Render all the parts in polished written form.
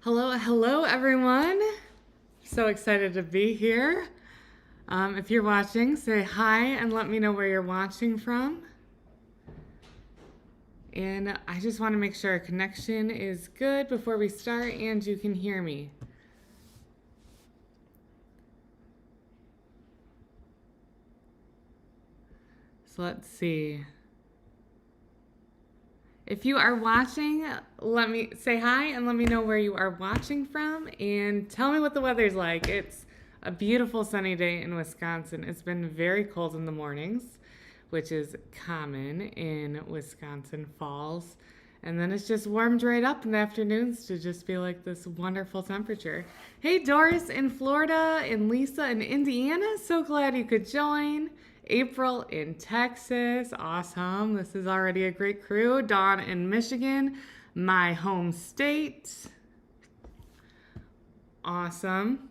Hello everyone. So excited to be here. If you're watching, say hi and let me know where you're watching from. And I just want to make sure our connection is good before we start and you can hear me. So let's see. If you are watching, let me say hi and let me know where you are watching from and tell me what the weather's like. It's a beautiful sunny day in Wisconsin. It's been very cold in the mornings, which is common in Wisconsin falls. And then it's just warmed right up in the afternoons to just be like this wonderful temperature. Hey, Doris in Florida and Lisa in Indiana. So glad you could join. April in Texas. Awesome. This is already a great crew. Dawn in Michigan, my home state. Awesome.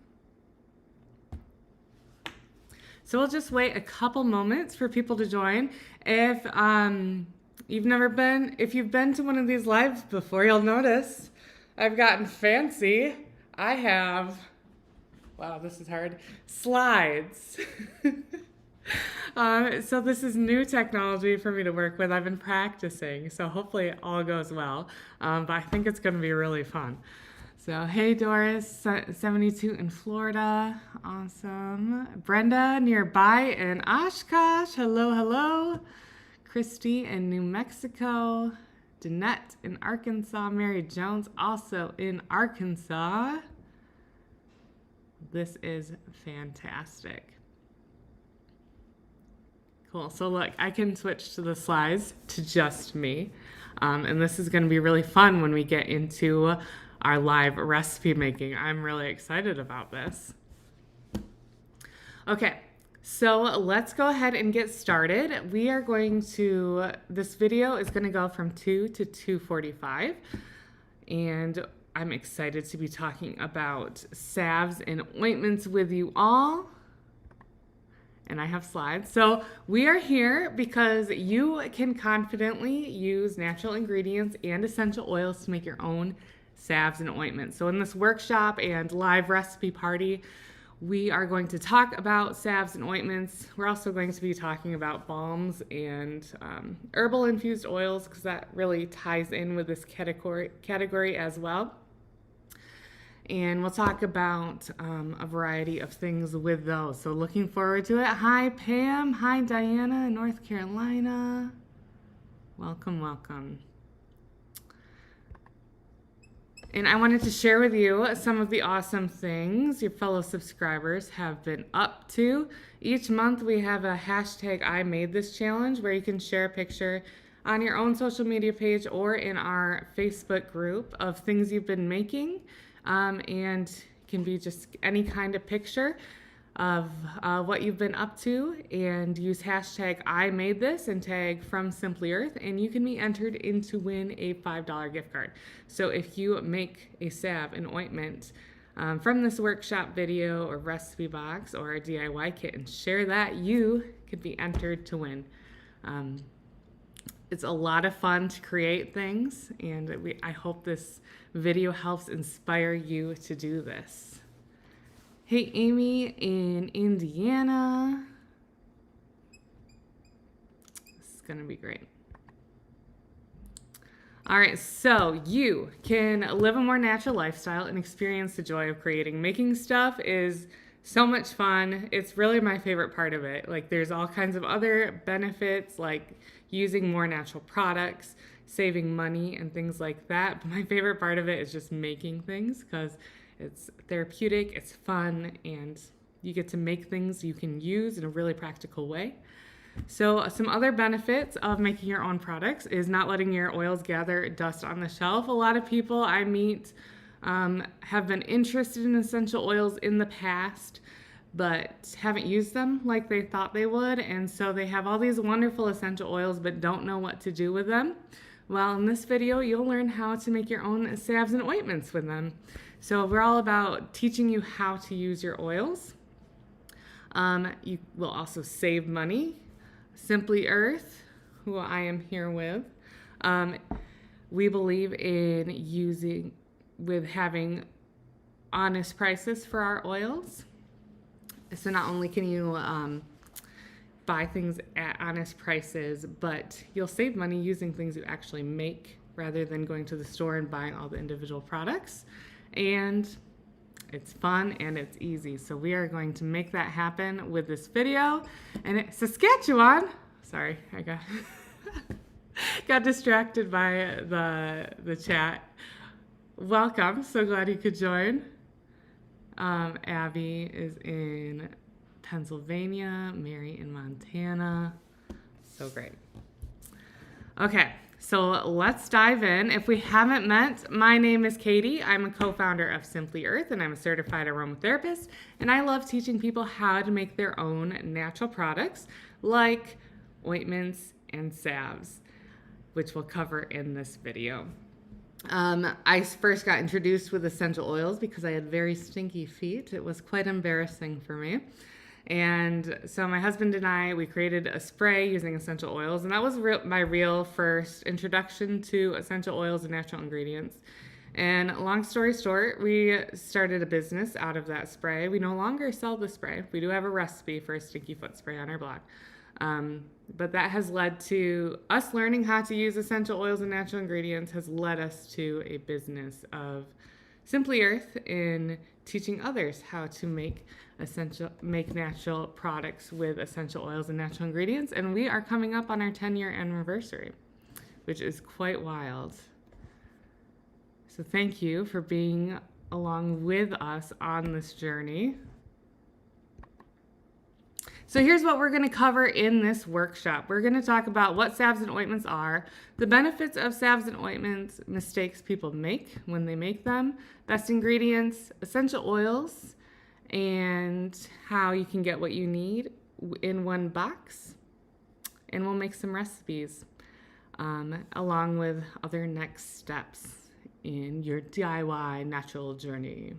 So we'll just wait a couple moments for people to join. If you've been to one of these lives before, you'll notice I've gotten fancy. I have, wow, this is hard, slides. So this is new technology for me to work with. I've been practicing, so hopefully it all goes well. But I think it's going to be really fun. So hey Doris, 72 in Florida, awesome. Brenda nearby in Oshkosh, hello. Christy in New Mexico. Danette in Arkansas. Mary Jones also in Arkansas. This is fantastic. Cool, so look, I can switch to the slides to just me. And this is gonna be really fun when we get into our live recipe making. I'm really excited about this. Okay, so let's go ahead and get started. This video is gonna go from 2 to 2:45. And I'm excited to be talking about salves and ointments with you all. And I have slides. So we are here because you can confidently use natural ingredients and essential oils to make your own salves and ointments. So in this workshop and live recipe party, we are going to talk about salves and ointments. We're also going to be talking about balms and herbal infused oils because that really ties in with this category as well. And we'll talk about a variety of things with those. So looking forward to it. Hi, Pam. Hi, Diana in North Carolina. Welcome. And I wanted to share with you some of the awesome things your fellow subscribers have been up to. Each month we have a hashtag I made this challenge where you can share a picture on your own social media page or in our Facebook group of things you've been making. And it can be just any kind of picture of what you've been up to, and use hashtag I made this and tag from Simply Earth, and you can be entered in to win a $5 gift card. So if you make a salve and ointment from this workshop video or recipe box or a DIY kit and share that, you could be entered to win. It's a lot of fun to create things, and I hope this video helps inspire you to do this. Hey, Amy in Indiana. This is gonna be great. All right, so you can live a more natural lifestyle and experience the joy of creating. Making stuff is so much fun. It's really my favorite part of it. Like, there's all kinds of other benefits, like using more natural products, saving money and things like that. But my favorite part of it is just making things because it's therapeutic, it's fun, and you get to make things you can use in a really practical way. So some other benefits of making your own products is not letting your oils gather dust on the shelf. A lot of people I meet have been interested in essential oils in the past, but haven't used them like they thought they would. And so they have all these wonderful essential oils, but don't know what to do with them. Well, in this video, you'll learn how to make your own salves and ointments with them. So we're all about teaching you how to use your oils. You will also save money. Simply Earth, who I am here with, we believe in using with having honest prices for our oils. So not only can you buy things at honest prices, but you'll save money using things you actually make rather than going to the store and buying all the individual products. And it's fun and it's easy. So we are going to make that happen with this video. And it's Saskatchewan. Sorry, I got distracted by the chat. Welcome. So glad you could join. Abby is in Pennsylvania, Mary in Montana. So great. Okay, so let's dive in. If we haven't met, my name is Katie. I'm a co-founder of Simply Earth, and I'm a certified aromatherapist. And I love teaching people how to make their own natural products like ointments and salves, which we'll cover in this video. I first got introduced with essential oils because I had very stinky feet. It was quite embarrassing for me. And so my husband and I, we created a spray using essential oils, and that was my real first introduction to essential oils and natural ingredients. And long story short, we started a business out of that spray. We no longer sell the spray. We do have a recipe for a stinky foot spray on our blog. But that has led to us learning how to use essential oils and natural ingredients, has led us to a business of Simply Earth in teaching others how to make natural products with essential oils and natural ingredients. And we are coming up on our 10-year anniversary, which is quite wild. So thank you for being along with us on this journey. So here's what we're going to cover in this workshop. We're going to talk about what salves and ointments are, the benefits of salves and ointments, mistakes people make when they make them, best ingredients, essential oils, and how you can get what you need in one box. And we'll make some recipes along with other next steps in your DIY natural journey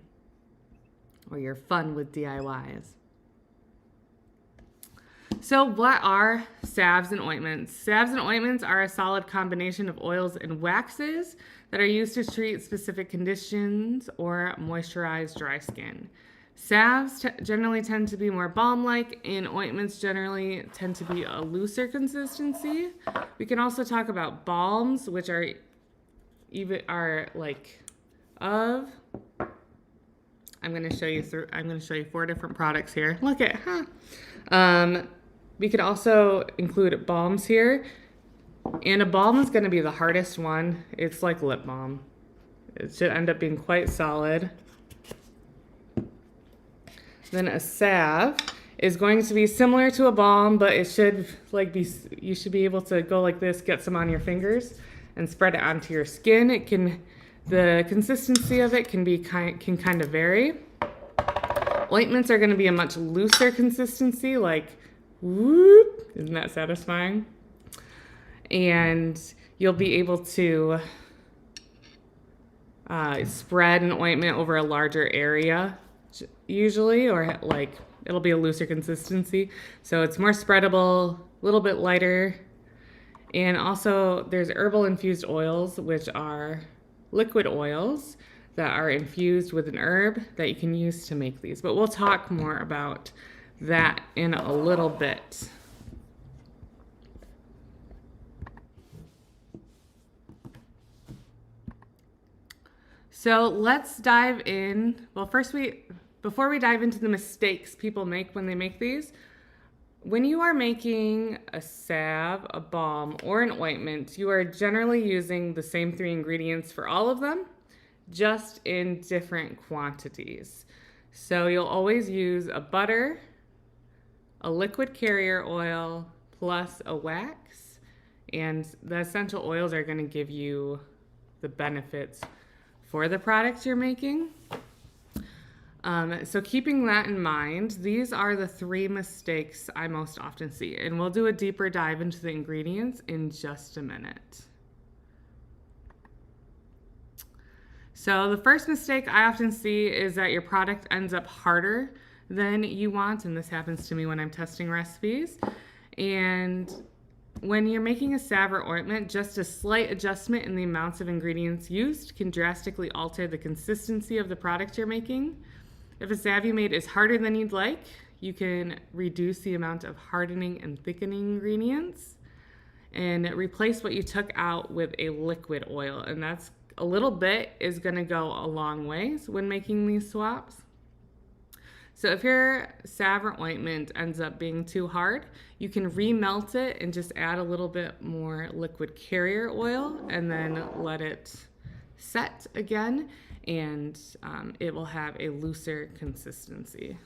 or your fun with DIYs. So what are salves and ointments? Salves and ointments are a solid combination of oils and waxes that are used to treat specific conditions or moisturize dry skin. Salves generally tend to be more balm-like, and ointments generally tend to be a looser consistency. We can also talk about balms, which are I'm going to show you 4 different products here. Look at, we could also include balms here, and a balm is going to be the hardest one. It's like lip balm. It should end up being quite solid. Then a salve is going to be similar to a balm, but it should you should be able to go like this, get some on your fingers, and spread it onto your skin. The consistency of it can kind of vary. Ointments are going to be a much looser consistency, like whoop, isn't that satisfying? And you'll be able to spread an ointment over a larger area usually, or it'll be a looser consistency. So it's more spreadable, a little bit lighter. And also there's herbal infused oils, which are liquid oils that are infused with an herb that you can use to make these. But we'll talk more about that in a little bit. So let's dive in. Well, before we dive into the mistakes people make when they make these, when you are making a salve, a balm, or an ointment, you are generally using the same 3 ingredients for all of them, just in different quantities. So you'll always use a butter, a liquid carrier oil, plus a wax, and the essential oils are going to give you the benefits for the products you're making. So keeping that in mind, these are the 3 mistakes I most often see, and we'll do a deeper dive into the ingredients in just a minute. So the first mistake I often see is that your product ends up harder than you want, and this happens to me when I'm testing recipes. And When you're making a salve or ointment, just a slight adjustment in the amounts of ingredients used can drastically alter the consistency of the product you're making. If a salve you made is harder than you'd like, you can reduce the amount of hardening and thickening ingredients and replace what you took out with a liquid oil. And that's a little bit is going to go a long ways when making these swaps. So if your salve or ointment ends up being too hard, you can remelt it and just add a little bit more liquid carrier oil and then let it set again, and it will have a looser consistency.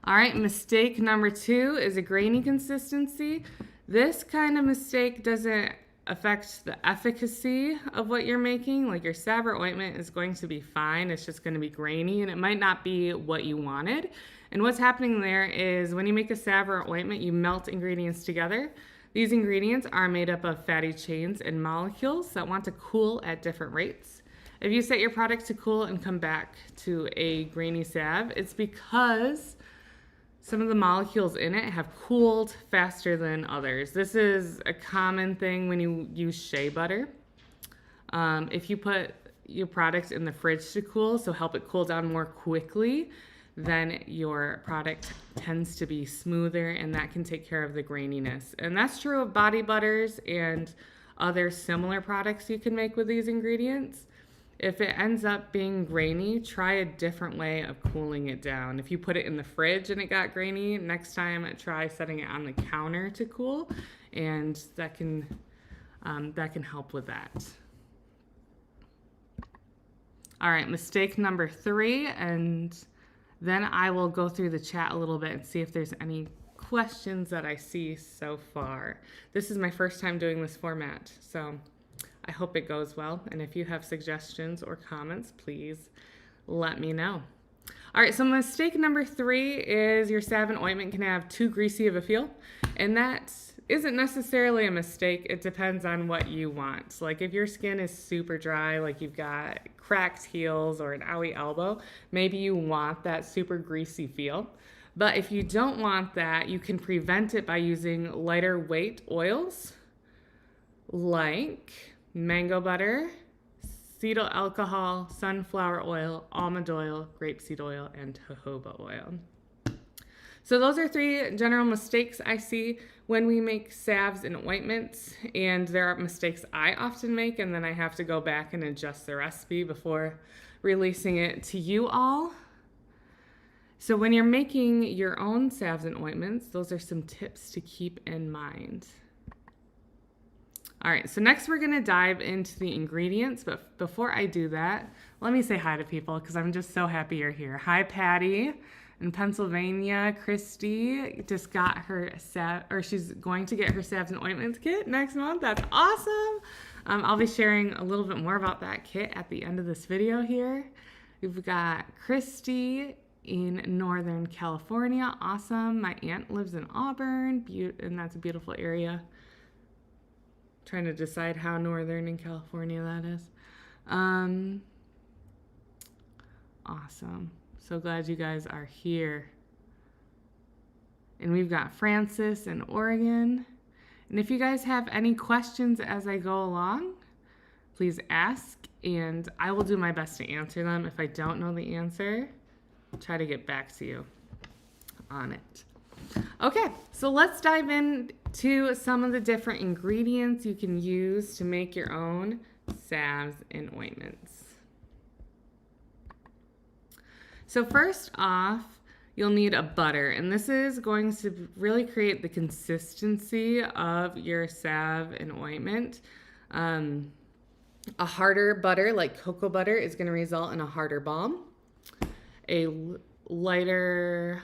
All right, mistake number 2 is a grainy consistency. This kind of mistake doesn't affect the efficacy of what you're making. Like your salve or ointment is going to be fine. It's just going to be grainy and it might not be what you wanted. And what's happening there is when you make a salve or ointment, you melt ingredients together. These ingredients are made up of fatty chains and molecules that want to cool at different rates. If you set your product to cool and come back to a grainy salve, it's because some of the molecules in it have cooled faster than others. This is a common thing when you use shea butter. If you put your product in the fridge to cool, so help it cool down more quickly, then your product tends to be smoother, and that can take care of the graininess. And that's true of body butters and other similar products you can make with these ingredients. If it ends up being grainy, try a different way of cooling it down. If you put it in the fridge and it got grainy, next time try setting it on the counter to cool, and that can help with that. All right, mistake number 3, and then I will go through the chat a little bit and see if there's any questions that I see so far. This is my first time doing this format, so I hope it goes well, and if you have suggestions or comments, please let me know. All right, so mistake number 3 is your salve and ointment can have too greasy of a feel, and that isn't necessarily a mistake. It depends on what you want. Like if your skin is super dry, like you've got cracked heels or an owie elbow, maybe you want that super greasy feel. But if you don't want that, you can prevent it by using lighter weight oils like mango butter, cetyl alcohol, sunflower oil, almond oil, grapeseed oil, and jojoba oil. So those are 3 general mistakes I see when we make salves and ointments, and there are mistakes I often make, and then I have to go back and adjust the recipe before releasing it to you all. So when you're making your own salves and ointments, those are some tips to keep in mind. All right, so next we're gonna dive into the ingredients, but before I do that, let me say hi to people because I'm just so happy you're here. Hi, Patty in Pennsylvania. Christy just got her she's going to get her Salves and Ointments kit next month. That's awesome. I'll be sharing a little bit more about that kit at the end of this video here. We've got Christy in Northern California. Awesome. My aunt lives in Auburn, and that's a beautiful area. Trying to decide how northern in California that is. Awesome. So glad you guys are here. And we've got Francis in Oregon. And if you guys have any questions as I go along, please ask, and I will do my best to answer them. If I don't know the answer, I'll try to get back to you on it. Okay, so let's dive into some of the different ingredients you can use to make your own salves and ointments. So first off, you'll need a butter, and this is going to really create the consistency of your salve and ointment. A harder butter, like cocoa butter, is going to result in a harder balm. A lighter,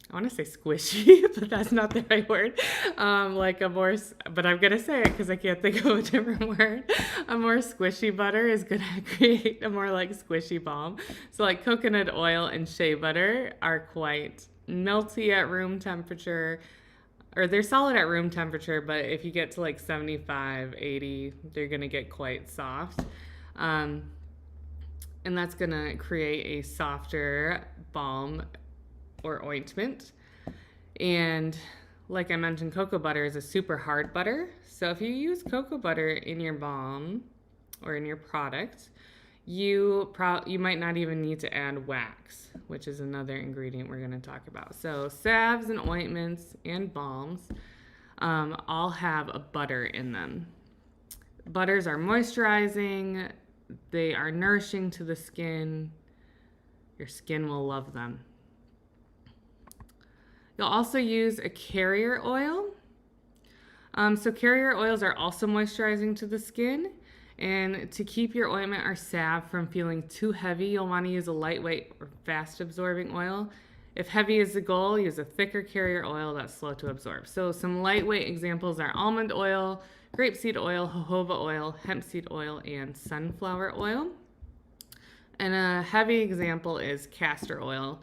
I want to say squishy, but that's not the right word. Like a more, but I'm going to say it because I can't think of a different word. A more squishy butter is going to create a more like squishy balm. So like coconut oil and shea butter are quite melty at room temperature, or they're solid at room temperature, but if you get to like 75, 80, they're going to get quite soft. and that's going to create a softer balm or ointment. And like I mentioned, cocoa butter is a super hard butter. So if you use cocoa butter in your balm or in your product, you might not even need to add wax, which is another ingredient we're going to talk about. So salves and ointments and balms all have a butter in them. Butters are moisturizing, they are nourishing to the skin. Your skin will love them. You'll also use a carrier oil. So carrier oils are also moisturizing to the skin. And to keep your ointment or salve from feeling too heavy, you'll want to use a lightweight or fast absorbing oil. If heavy is the goal, use a thicker carrier oil that's slow to absorb. So some lightweight examples are almond oil, grapeseed oil, jojoba oil, hemp seed oil, and sunflower oil. And a heavy example is castor oil.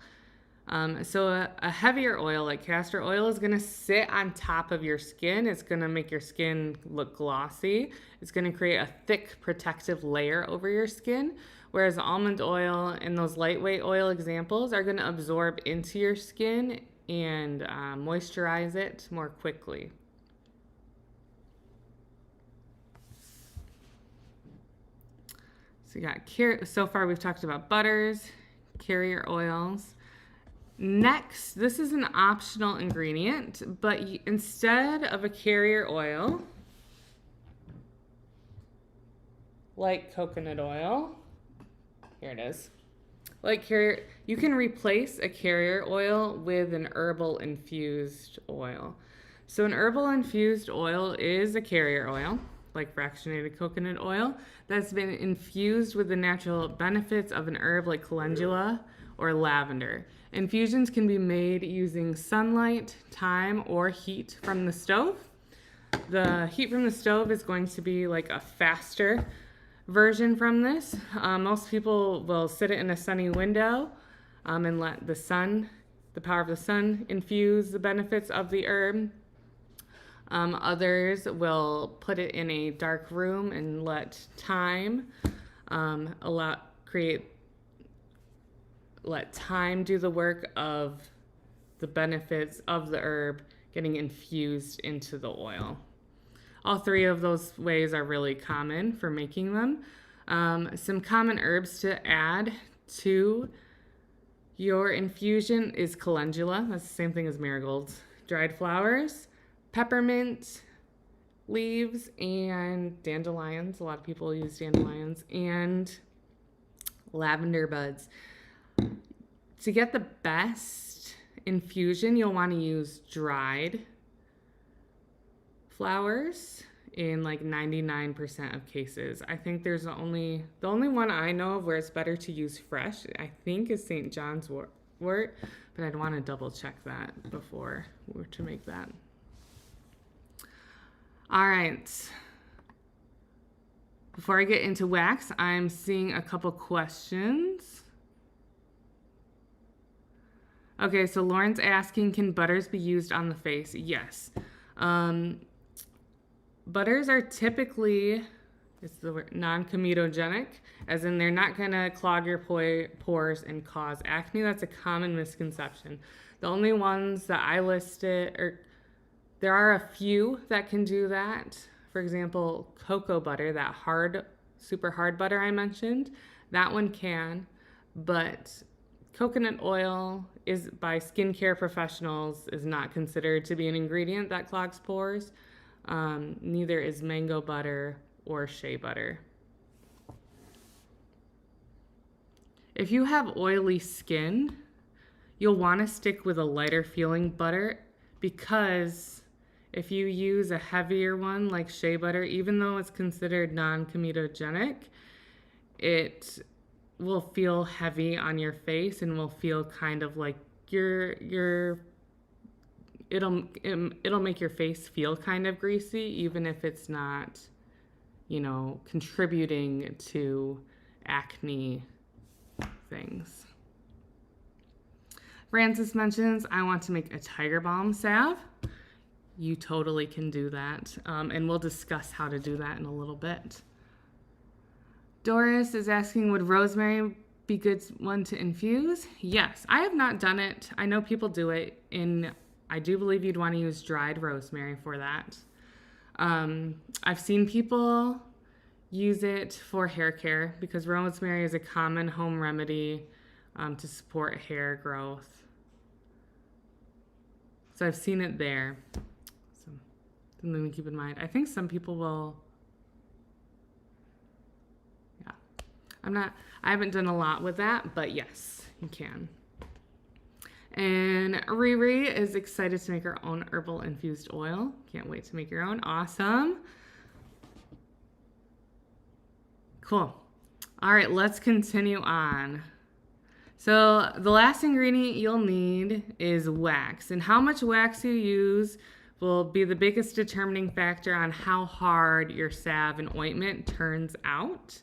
So a heavier oil like castor oil is going to sit on top of your skin. It's going to make your skin look glossy. It's going to create a thick protective layer over your skin, whereas almond oil and those lightweight oil examples are going to absorb into your skin and moisturize it more quickly. So so far we've talked about butters, carrier oils. Next, this is an optional ingredient, but instead of a carrier oil, like coconut oil, here it is, you can replace a carrier oil with an herbal infused oil. So an herbal infused oil is a carrier oil, like fractionated coconut oil, that's been infused with the natural benefits of an herb like calendula or lavender. Infusions can be made using sunlight, thyme, or heat from the stove. The heat from the stove is going to be like a faster version from this. Most people will sit it in a sunny window and let the power of the sun, infuse the benefits of the herb. Others will put it in a dark room and let thyme let thyme do the work of the benefits of the herb getting infused into the oil. All three of those ways are really common for making them. Some common herbs to add to your infusion is calendula. That's the same thing as marigolds. Dried flowers, peppermint leaves, and dandelions. A lot of people use dandelions, and lavender buds. To get the best infusion, you'll want to use dried flowers in like 99% of cases. I think there's the only one I know of where it's better to use fresh, I think, is St. John's wort, but I'd want to double check that before we were to make that. All right. Before I get into wax, I'm seeing a couple questions. Okay, so Lauren's asking, can butters be used on the face? Yes. Butters are typically, it's the word, non-comedogenic, as in they're not going to clog your pores and cause acne. That's a common misconception. The only ones that I listed, there are a few that can do that. For example, cocoa butter, that super hard butter I mentioned, that one can, but coconut oil is by skincare professionals is not considered to be an ingredient that clogs pores. Neither is mango butter or shea butter. If you have oily skin, you'll want to stick with a lighter feeling butter, because if you use a heavier one like shea butter, even though it's considered non-comedogenic, it will feel heavy on your face and will feel kind of like it'll make your face feel kind of greasy, even if it's not, contributing to acne things. Francis mentions, I want to make a tiger balm salve. You totally can do that, and we'll discuss how to do that in a little bit. Doris is asking, would rosemary be good one to infuse? Yes, I have not done it. I know people do it, and I do believe you'd want to use dried rosemary for that. I've seen people use it for hair care because rosemary is a common home remedy to support hair growth. So I've seen it there. So something to keep in mind. I think some people will. I haven't done a lot with that, but yes, you can. And Riri is excited to make her own herbal infused oil. Can't wait to make your own. Awesome. Cool. All right, let's continue on. So the last ingredient you'll need is wax. And how much wax you use will be the biggest determining factor on how hard your salve and ointment turns out.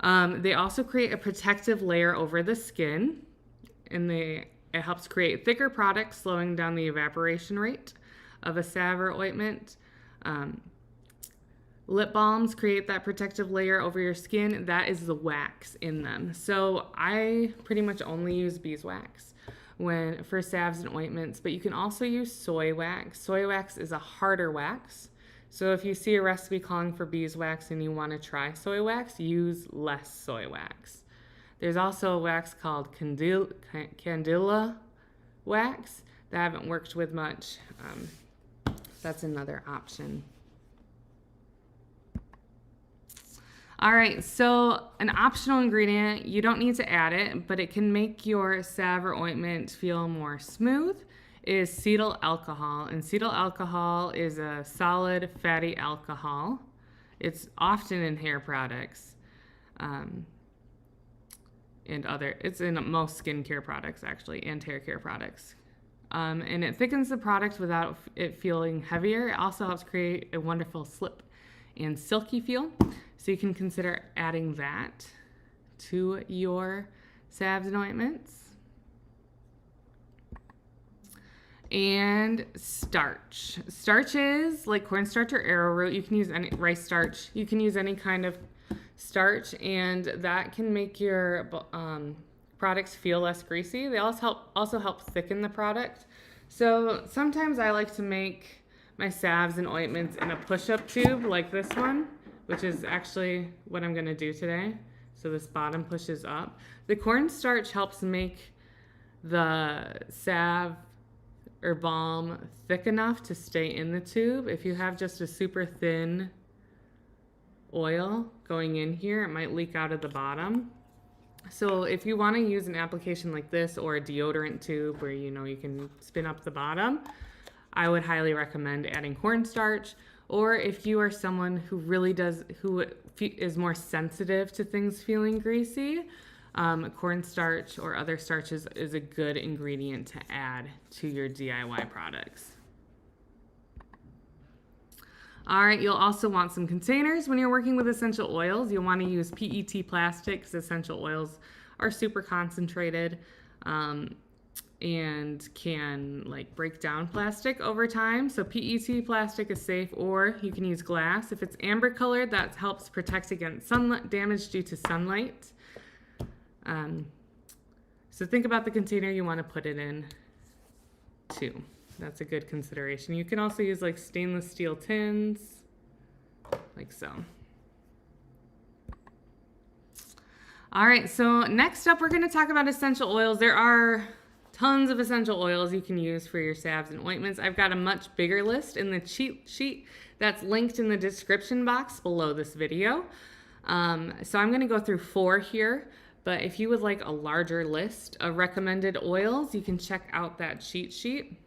They also create a protective layer over the skin, and it helps create thicker products, slowing down the evaporation rate of a salve or ointment. Lip balms create that protective layer over your skin. That is the wax in them. So I pretty much only use beeswax for salves and ointments, but you can also use soy wax. Soy wax is a harder wax. So if you see a recipe calling for beeswax and you want to try soy wax, use less soy wax. There's also a wax called candela wax that I haven't worked with much. That's another option. All right, so an optional ingredient, you don't need to add it, but it can make your salve or ointment feel more smooth, is cetyl alcohol. And cetyl alcohol is a solid fatty alcohol. It's often in hair products it's in most skincare products actually, and hair care products. And it thickens the product without it feeling heavier. It also helps create a wonderful slip and silky feel. So you can consider adding that to your salves and ointments. And starch. Starch is like cornstarch or arrowroot. You can use any rice starch. You can use any kind of starch, and that can make your products feel less greasy. They also help thicken the product. So sometimes I like to make my salves and ointments in a push-up tube like this one, which is actually what I'm going to do today. So this bottom pushes up. The cornstarch helps make the salve or balm thick enough to stay in the tube. If you have just a super thin oil going in here, it might leak out of the bottom. So if you want to use an application like this or a deodorant tube where you can spin up the bottom, I would highly recommend adding cornstarch. Or if you are someone who is more sensitive to things feeling greasy, cornstarch or other starches is a good ingredient to add to your DIY products. All right, you'll also want some containers when you're working with essential oils. You'll want to use PET plastic because essential oils are super concentrated and can break down plastic over time. So PET plastic is safe, or you can use glass. If it's amber colored, that helps protect against sunlight damage due to sunlight. So think about the container you want to put it in too. That's a good consideration. You can also use stainless steel tins, like so. All right, so next up we're going to talk about essential oils. There are tons of essential oils you can use for your salves and ointments. I've got a much bigger list in the cheat sheet that's linked in the description box below this video. So I'm going to go through 4 here. But if you would like a larger list of recommended oils, you can check out that cheat sheet.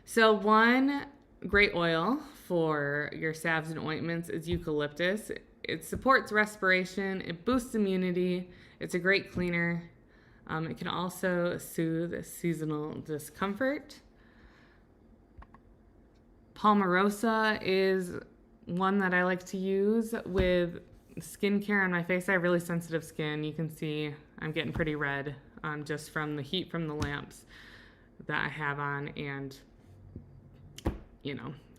So one great oil for your salves and ointments is eucalyptus. It supports respiration, it boosts immunity, it's a great cleaner. It can also soothe seasonal discomfort. Palmarosa is one that I like to use with skincare on my face. I have really sensitive skin. You can see I'm getting pretty red just from the heat from the lamps that I have on, and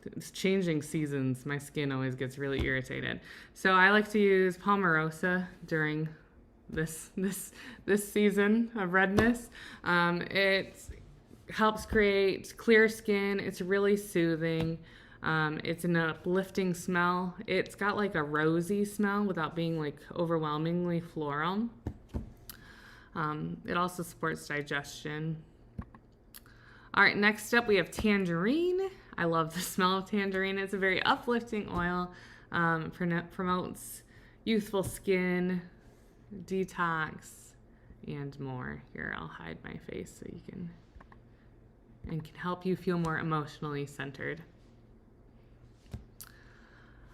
it's changing seasons, my skin always gets really irritated. So I like to use Palmarosa during this season of redness. It helps create clear skin. It's really soothing. It's an uplifting smell. It's got like a rosy smell without being like overwhelmingly floral. It also supports digestion. All right, next up we have tangerine. I love the smell of tangerine. It's a very uplifting oil. Promotes youthful skin, detox, and more. Here, I'll hide my face so you can help you feel more emotionally centered.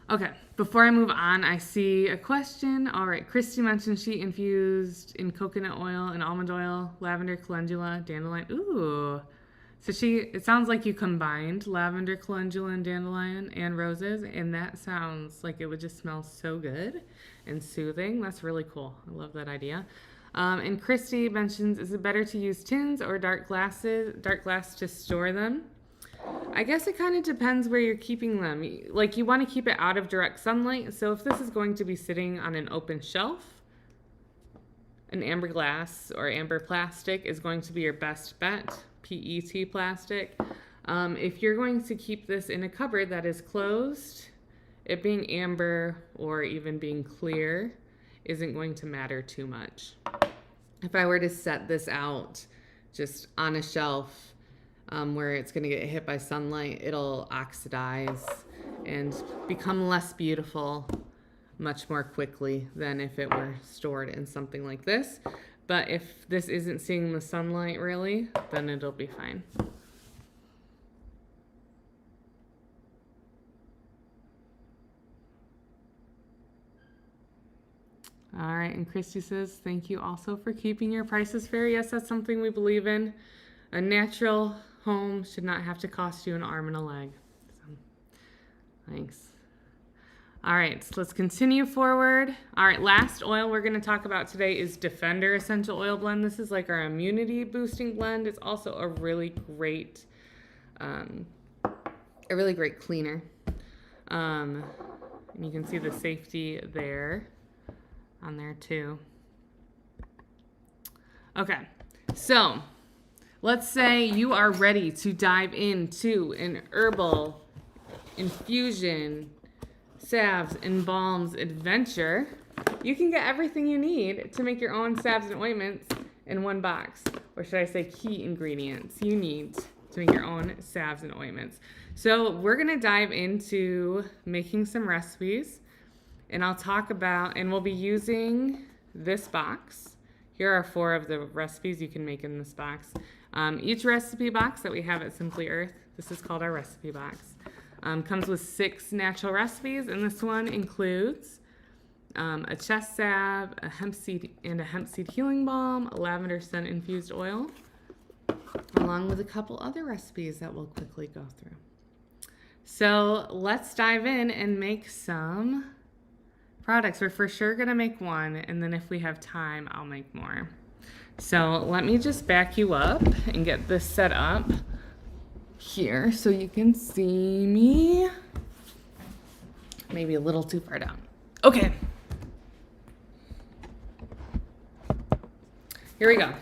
Okay, before I move on, I see a question. All right, Christy mentioned she infused in coconut oil and almond oil, lavender, calendula, dandelion. Ooh. So it sounds like you combined lavender, calendula, and dandelion and roses, and that sounds like it would just smell so good and soothing. That's really cool. I love that idea. And Christy mentions, is it better to use tins or dark glass to store them? I guess it kind of depends where you're keeping them. Like, you want to keep it out of direct sunlight. So if this is going to be sitting on an open shelf, an amber glass or amber plastic is going to be your best bet. PET plastic. If you're going to keep this in a cupboard that is closed, it being amber or even being clear isn't going to matter too much. If I were to set this out just on a shelf where it's going to get hit by sunlight, it'll oxidize and become less beautiful much more quickly than if it were stored in something like this. But if this isn't seeing the sunlight really, then it'll be fine. All right, and Christy says, thank you also for keeping your prices fair. Yes, that's something we believe in. A natural home should not have to cost you an arm and a leg. So, thanks. All right, so let's continue forward. All right, last oil we're going to talk about today is Defender Essential Oil Blend. This is like our immunity boosting blend. It's also a really great cleaner. And you can see the safety there on there too. Okay, so let's say you are ready to dive into an herbal infusion, salves and balms adventure. You can get everything you need to make your own salves and ointments in one box. Or should I say key ingredients you need to make your own salves and ointments. So we're going to dive into making some recipes, and I'll talk about, and we'll be using this box. Here are 4 of the recipes you can make in this box. Each recipe box that we have at Simply Earth, this is called our recipe box, comes with 6 natural recipes, and this one includes a chest salve, a hemp seed healing balm, a lavender scent infused oil, along with a couple other recipes that we'll quickly go through. So let's dive in and make some products. We're for sure gonna make one, and then if we have time, I'll make more. So let me just back you up and get this set up here so you can see me. Maybe a little too far down. Okay. Here we go.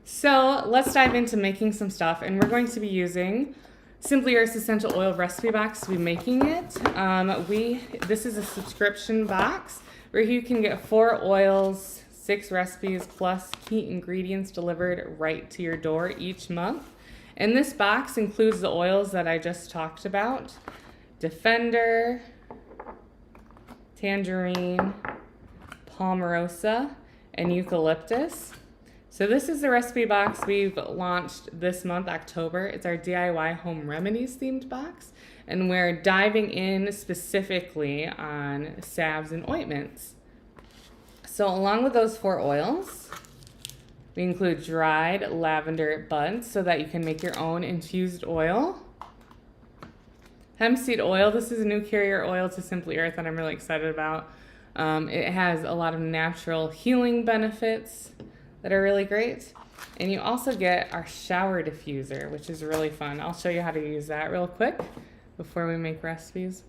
So let's dive into making some stuff, and we're going to be using Simply Earth's Essential Oil Recipe Box to be making it. This is a subscription box where you can get 4 oils, 6 recipes, plus key ingredients delivered right to your door each month. And this box includes the oils that I just talked about: Defender, Tangerine, Palmarosa, and Eucalyptus. So this is the recipe box we've launched this month, October. It's our DIY Home Remedies themed box, and we're diving in specifically on salves and ointments. So along with those 4 oils, we include dried lavender buds so that you can make your own infused oil. Hemp seed oil, this is a new carrier oil to Simply Earth that I'm really excited about. It has a lot of natural healing benefits that are really great. And you also get our shower diffuser, which is really fun. I'll show you how to use that real quick. before we make recipes.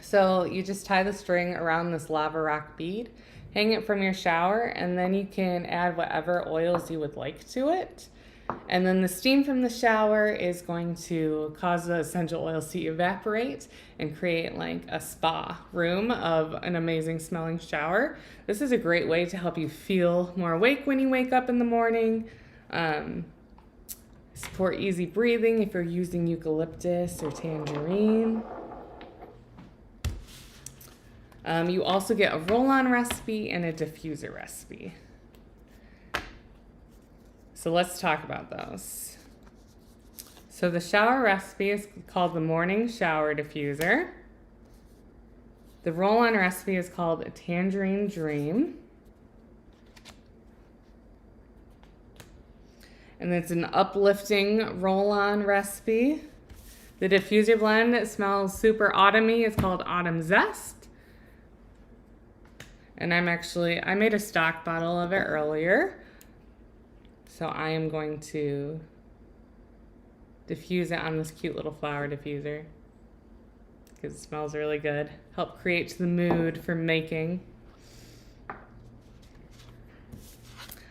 So you just tie the string around this lava rock bead, hang it from your shower, and then you can add whatever oils you would like to it. And then the steam from the shower is going to cause the essential oils to evaporate and create like a spa room of an amazing smelling shower. This is a great way to help you feel more awake when you wake up in the morning. Support easy breathing if you're using eucalyptus or tangerine. You also get a roll-on recipe and a diffuser recipe. So let's talk about those. So the shower recipe is called the Morning Shower Diffuser. The roll-on recipe is called a Tangerine Dream. And it's an uplifting roll-on recipe. The diffuser blend, it smells super autumny. It's called Autumn Zest. And I made a stock bottle of it earlier. So I am going to diffuse it on this cute little flower diffuser because it smells really good. Help create the mood for making.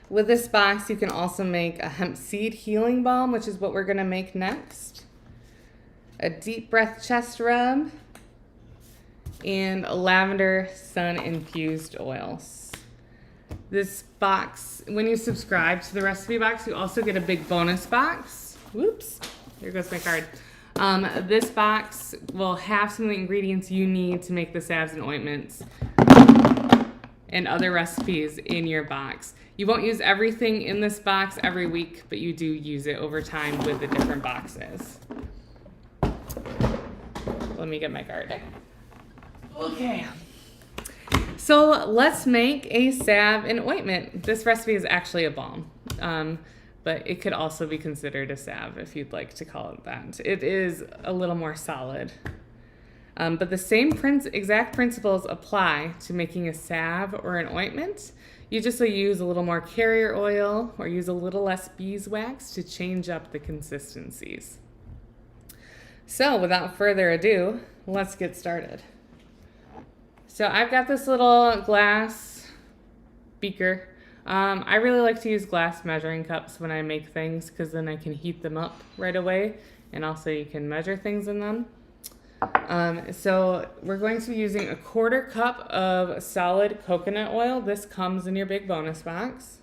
With this box, you can also make a hemp seed healing balm, which is what we're going to make next. A deep breath chest rub and a lavender sun infused oils. This box, when you subscribe to the recipe box, you also get a big bonus box. Whoops, here goes my card. This box will have some of the ingredients you need to make the salves and ointments and other recipes in your box. You won't use everything in this box every week, but you do use it over time with the different boxes. Let me get my card. Okay. So let's make a salve and ointment. This recipe is actually a balm, but it could also be considered a salve if you'd like to call it that. It is a little more solid. But the same exact principles apply to making a salve or an ointment. You just will use a little more carrier oil or use a little less beeswax to change up the consistencies. So without further ado, let's get started. So I've got this little glass beaker. I really like to use glass measuring cups when I make things because then I can heat them up right away, and also you can measure things in them. So we're going to be using a 1/4 cup of solid coconut oil. This comes in your big bonus box.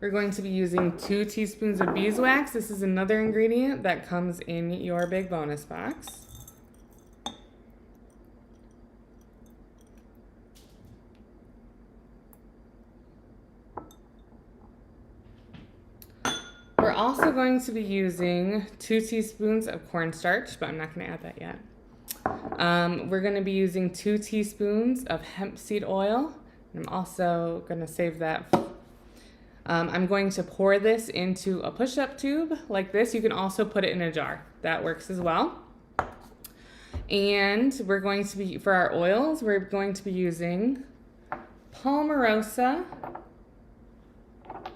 We're going to be using 2 teaspoons of beeswax. This is another ingredient that comes in your big bonus box. We're also going to be using 2 teaspoons of cornstarch, but I'm not going to add that yet. We're going to be using 2 teaspoons of hemp seed oil. I'm also going to save that. I'm going to pour this into a push-up tube like this. You can also put it in a jar. That works as well. And we're going to be, for our oils, we're going to be using palmarosa,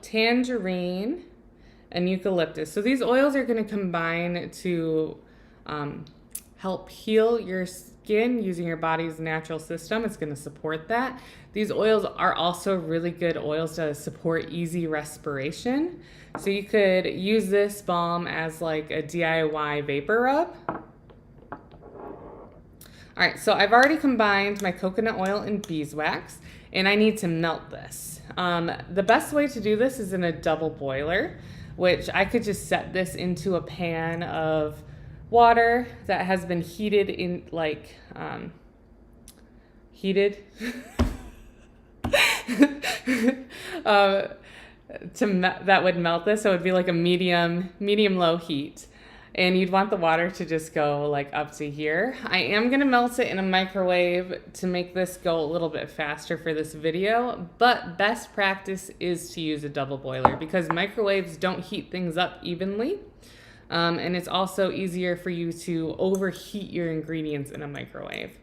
tangerine, and eucalyptus. So these oils are going to combine to help heal your skin using your body's natural system. It's going to support that. These oils are also really good oils to support easy respiration. So you could use this balm as like a DIY vapor rub. All right, so I've already combined my coconut oil and beeswax, and I need to melt this. The best way to do this is in a double boiler, which I could just set this into a pan of water that has been heated in that would melt this. So it would be like a medium low heat, and you'd want the water to just go like up to here. I am gonna melt it in a microwave to make this go a little bit faster for this video, but best practice is to use a double boiler because microwaves don't heat things up evenly. And it's also easier for you to overheat your ingredients in a microwave.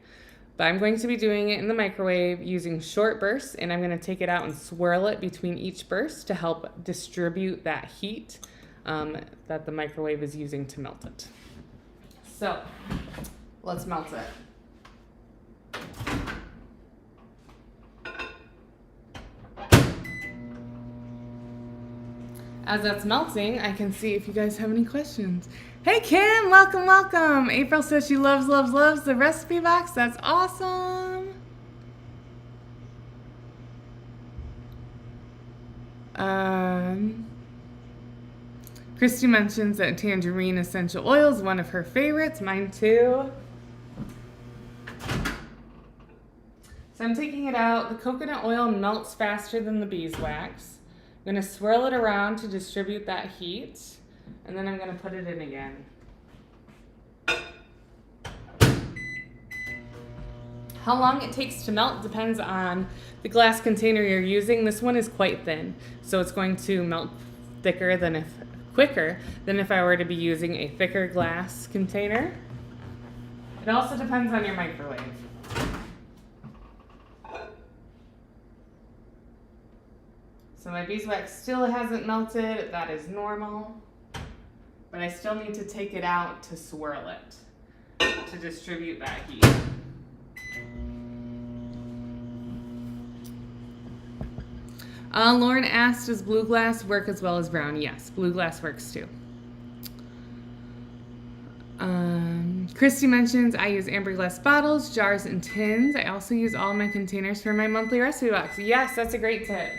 But I'm going to be doing it in the microwave using short bursts, and I'm going to take it out and swirl it between each burst to help distribute that heat that the microwave is using to melt it. So let's melt it. As that's melting, I can see if you guys have any questions. Hey Kim, welcome, welcome. April says she loves the recipe box. That's awesome. Christy mentions that tangerine essential oil is one of her favorites. Mine too. So I'm taking it out. The coconut oil melts faster than the beeswax. I'm going to swirl it around to distribute that heat, and then I'm going to put it in again. How long it takes to melt depends on the glass container you're using. This one is quite thin, so it's going to melt quicker than if I were to be using a thicker glass container. It also depends on your microwave. So my beeswax still hasn't melted, that is normal, but I still need to take it out to swirl it, to distribute that heat. Lauren asked, does blue glass work as well as brown? Yes, blue glass works too. Christy mentions I use amber glass bottles, jars, and tins. I also use all my containers for my monthly recipe box. Yes, that's a great tip.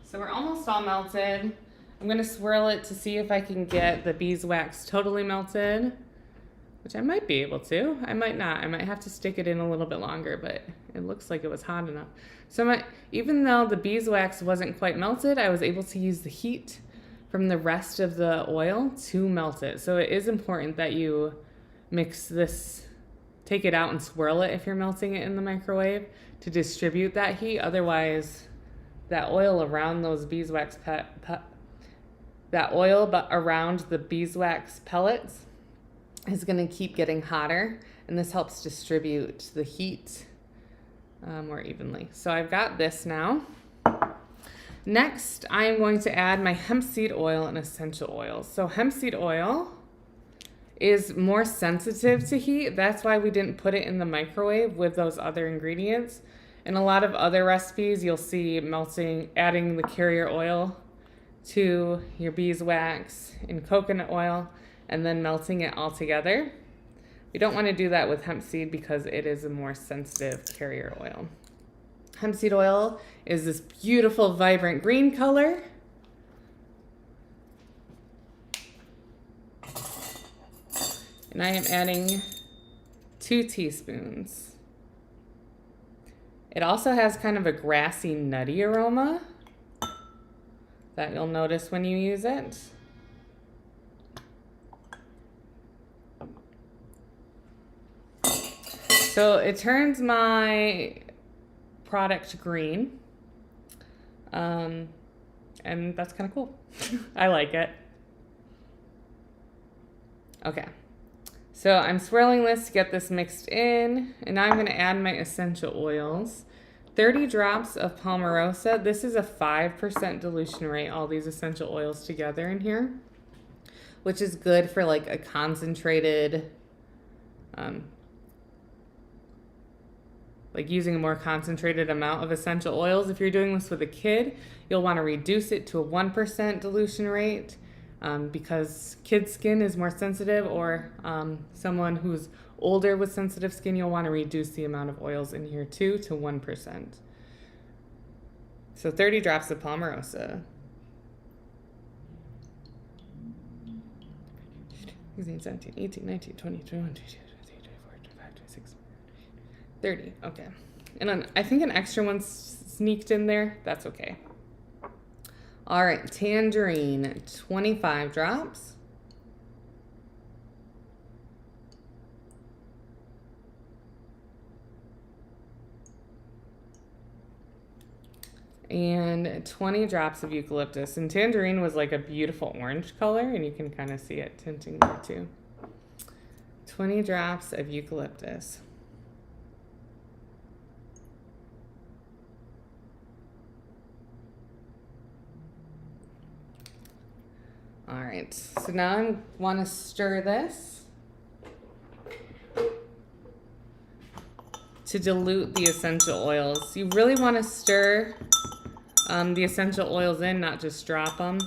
So we're almost all melted. I'm going to swirl it to see if I can get the beeswax totally melted, which I might be able to. I might not. I might have to stick it in a little bit longer, but it looks like it was hot enough. So even though the beeswax wasn't quite melted, I was able to use the heat from the rest of the oil to melt it. So it is important that you mix this, take it out and swirl it if you're melting it in the microwave to distribute that heat. Otherwise, that oil around those beeswax around the beeswax pellets is going to keep getting hotter, and this helps distribute the heat more evenly. So I've got this now. Next, I am going to add my hemp seed oil and essential oils. So hemp seed oil is more sensitive to heat. That's why we didn't put it in the microwave with those other ingredients. In a lot of other recipes, you'll see adding the carrier oil to your beeswax and coconut oil and then melting it all together. We don't want to do that with hemp seed because it is a more sensitive carrier oil. Hemp seed oil is this beautiful, vibrant green color. And I am adding 2 teaspoons. It also has kind of a grassy, nutty aroma that you'll notice when you use it. So it turns my product green, and that's kind of cool. I like it. Okay, so I'm swirling this to get this mixed in, and now I'm going to add my essential oils. 30 drops of palmarosa. This is a 5% dilution rate, all these essential oils together in here, which is good for like a concentrated, like using a more concentrated amount of essential oils. If you're doing this with a kid, you'll want to reduce it to a 1% dilution rate because kid skin is more sensitive, or someone who's older with sensitive skin, you'll want to reduce the amount of oils in here too to 1%. So 30 drops of palmarosa. 16, 17, 18, 19, 20, 21, 22, 23, 24, 25, 26, 30. Okay. And then I think an extra one sneaked in there. That's okay. All right, tangerine, 25 drops. And 20 drops of eucalyptus. And tangerine was like a beautiful orange color, and you can kind of see it tinting there too. 20 drops of eucalyptus. All right, so now I want to stir this to dilute the essential oils. You really want to stir the essential oils in, not just drop them,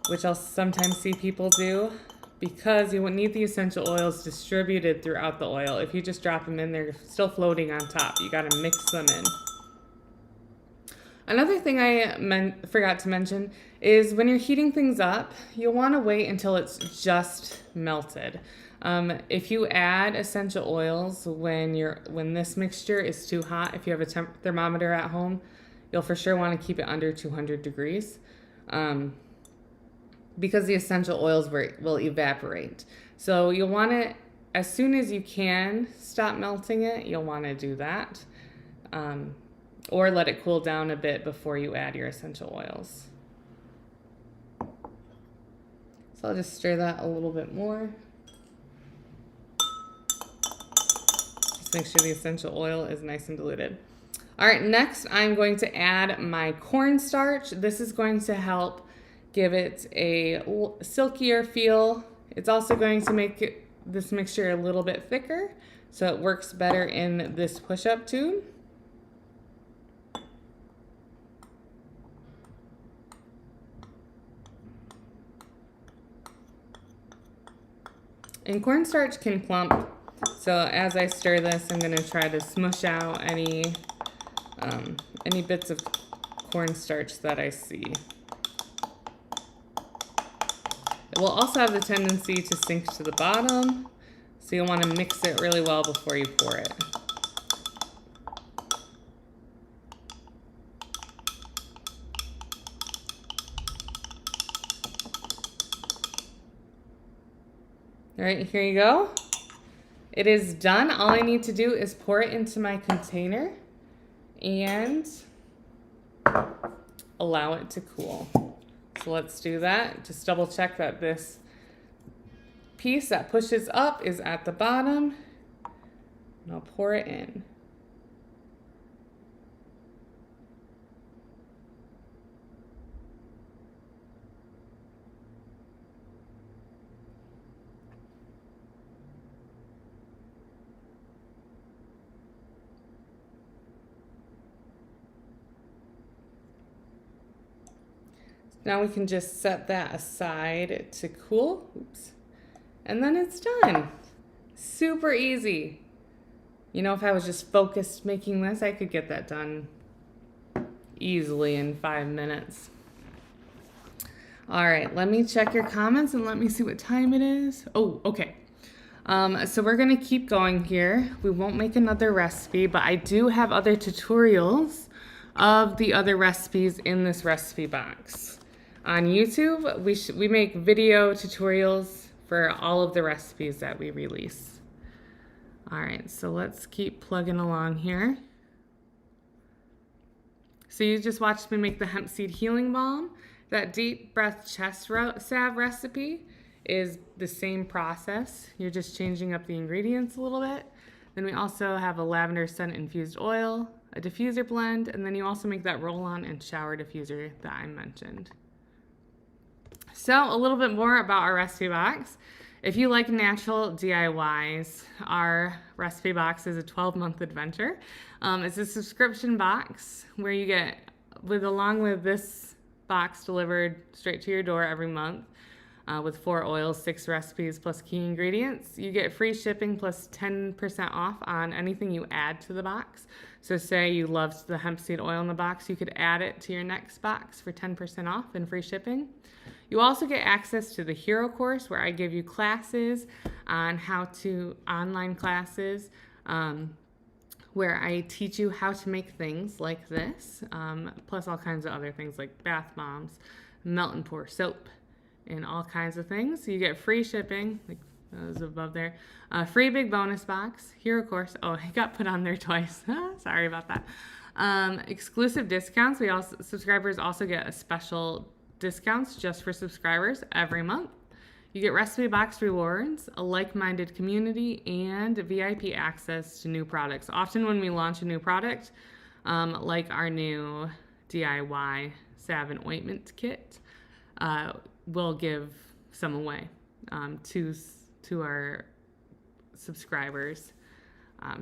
which I'll sometimes see people do, because you need the essential oils distributed throughout the oil. If you just drop them in, they're still floating on top. You got to mix them in. Another thing I forgot to mention is when you're heating things up, you'll want to wait until it's just melted. If you add essential oils when this mixture is too hot, if you have a thermometer at home, you'll for sure want to keep it under 200 degrees because the essential oils will evaporate. So you'll want to, as soon as you can stop melting it, you'll want to do that. Or let it cool down a bit before you add your essential oils. So I'll just stir that a little bit more. Just make sure the essential oil is nice and diluted. All right, next I'm going to add my cornstarch. This is going to help give it a silkier feel. It's also going to make this mixture a little bit thicker, so it works better in this push-up tube. And cornstarch can clump, so as I stir this, I'm going to try to smush out any bits of cornstarch that I see. It will also have the tendency to sink to the bottom, so you'll want to mix it really well before you pour it. All right, here you go. It is done. All I need to do is pour it into my container and allow it to cool. So let's do that. Just double check that this piece that pushes up is at the bottom. And I'll pour it in. Now we can just set that aside to cool. Oops. And then it's done. Super easy. You know, if I was just focused making this, I could get that done easily in 5 minutes. All right, let me check your comments and let me see what time it is. Oh, okay. So we're gonna keep going here. We won't make another recipe, but I do have other tutorials of the other recipes in this recipe box. On YouTube, we make video tutorials for all of the recipes that we release. All right, so let's keep plugging along here. So you just watched me make the hemp seed healing balm. That deep breath chest salve recipe is the same process. You're just changing up the ingredients a little bit. Then we also have a lavender scent infused oil, a diffuser blend, and then you also make that roll-on and shower diffuser that I mentioned. So a little bit more about our recipe box. If you like natural DIYs, our recipe box is a 12-month adventure. It's a subscription box where you get, along with this box delivered straight to your door every month with 4 oils, 6 recipes, plus key ingredients. You get free shipping plus 10% off on anything you add to the box. So say you loved the hemp seed oil in the box, you could add it to your next box for 10% off and free shipping. You also get access to the Hero course where I give you classes on online classes, where I teach you how to make things like this, plus all kinds of other things like bath bombs, melt and pour soap, and all kinds of things. So you get free shipping, like those above there, free big bonus box, Hero course. Oh, I got put on there twice. Sorry about that. Exclusive discounts. Subscribers also get a special discounts just for subscribers every month. You get recipe box rewards, a like-minded community, and VIP access to new products. Often when we launch a new product, like our new DIY Salve Ointments Kit, we'll give some away to our subscribers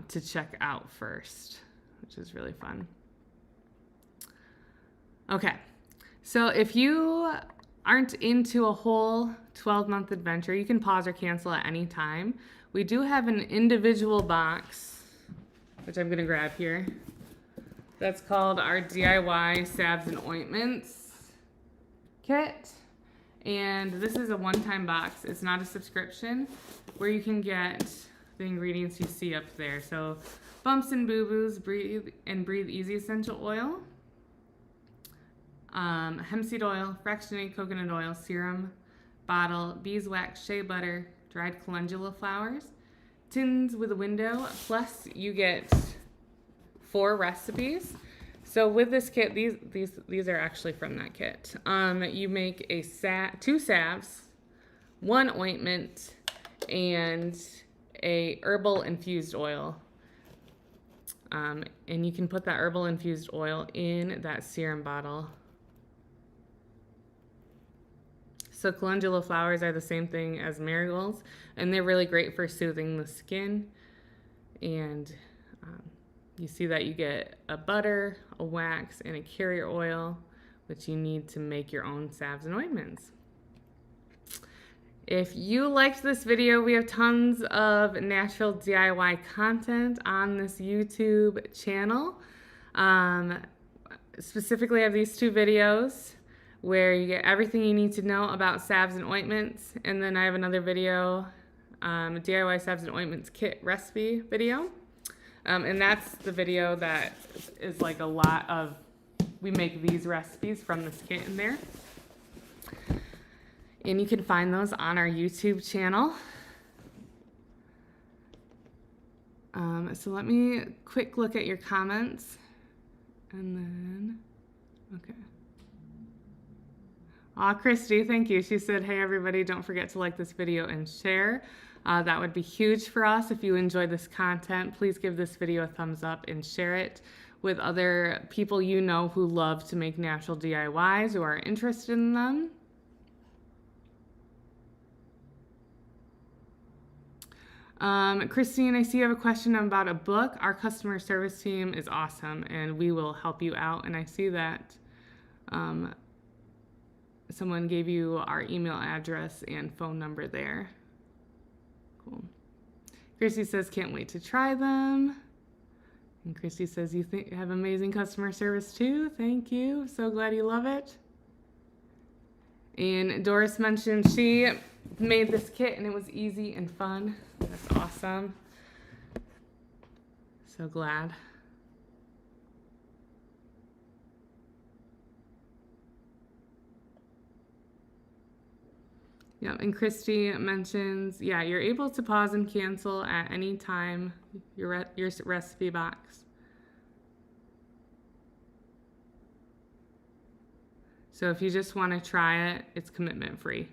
to check out first, which is really fun. Okay, so if you aren't into a whole 12-month adventure, you can pause or cancel at any time. We do have an individual box, which I'm going to grab here. That's called our DIY Salves and Ointments Kit. And this is a one-time box. It's not a subscription, where you can get the ingredients you see up there. So Bumps and Boo-Boos Breathe Easy Essential Oil, hemp seed oil, fractionated coconut oil, serum, bottle, beeswax, shea butter, dried calendula flowers, tins with a window, plus you get 4 recipes. So with this kit, these are actually from that kit. You make a 2 salves, 1 ointment, and a herbal infused oil. And you can put that herbal infused oil in that serum bottle. So calendula flowers are the same thing as marigolds, and they're really great for soothing the skin. And you see that you get a butter, a wax, and a carrier oil, which you need to make your own salves and ointments. If you liked this video, we have tons of natural DIY content on this YouTube channel. Specifically, I have these 2 videos where you get everything you need to know about salves and ointments. And then I have another video, DIY Salves and Ointments Kit recipe video. And that's the video that is like a lot of, we make these recipes from this kit in there. And you can find those on our YouTube channel. So let me quick look at your comments. And then, okay. Aw, Christy, thank you. She said, hey, everybody, don't forget to like this video and share. That would be huge for us. If you enjoy this content, please give this video a thumbs up and share it with other people you know who love to make natural DIYs or are interested in them. Christine, I see you have a question about a book. Our customer service team is awesome, and we will help you out. And I see that someone gave you our email address and phone number there. Cool. Christy says, can't wait to try them. And Christy says, you have amazing customer service too. Thank you. So glad you love it. And Doris mentioned she made this kit and it was easy and fun. That's awesome. So glad. Yeah, and Christy mentions, yeah, you're able to pause and cancel at any time your recipe box. So if you just want to try it, it's commitment free.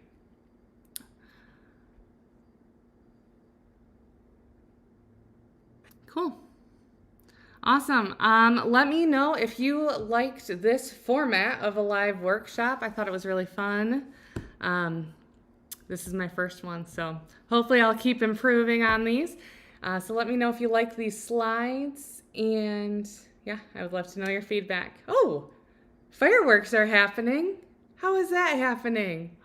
Cool. Awesome. Let me know if you liked this format of a live workshop. I thought it was really fun. This is my first one, so hopefully I'll keep improving on these. So let me know if you like these slides, and yeah, I would love to know your feedback. Oh, fireworks are happening. How is that happening?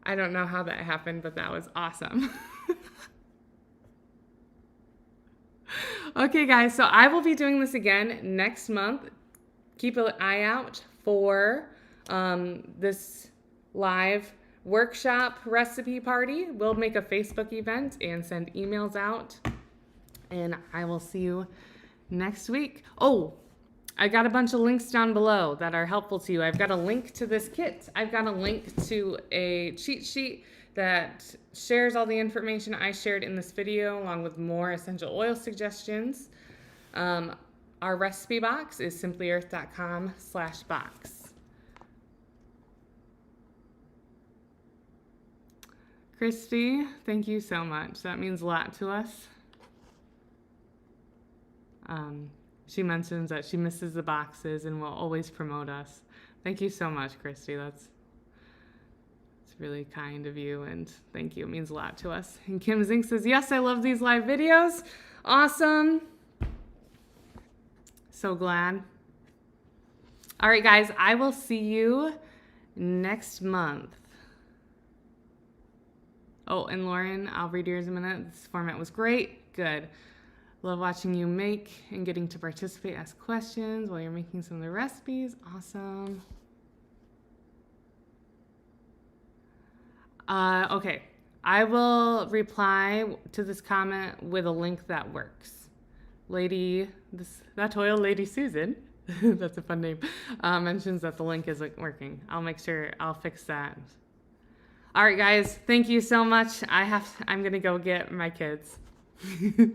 I don't know how that happened, but that was awesome. Okay, guys, so I will be doing this again next month. Keep an eye out for this live workshop recipe party. We'll make a Facebook event and send emails out, and I will see you next week. Oh, I got a bunch of links down below that are helpful to you. I've got a link to this kit. I've got a link to a cheat sheet that shares all the information I shared in this video, along with more essential oil suggestions. Our recipe box is simplyearth.com/box. Christy, thank you so much. That means a lot to us. She mentions that she misses the boxes and will always promote us. Thank you so much, Christy. It's really kind of you, and thank you. It means a lot to us. And Kim Zink says, yes, I love these live videos. Awesome. So glad. All right, guys, I will see you next month. Oh, and Lauren, I'll read yours in a minute. This format was great. Good. Love watching you make and getting to participate, ask questions while you're making some of the recipes. Awesome. Okay, I will reply to this comment with a link that works. That oil Lady Susan, that's a fun name, mentions that the link isn't working. I'll make sure I'll fix that. All right, guys, thank you so much. I'm gonna go get my kids. So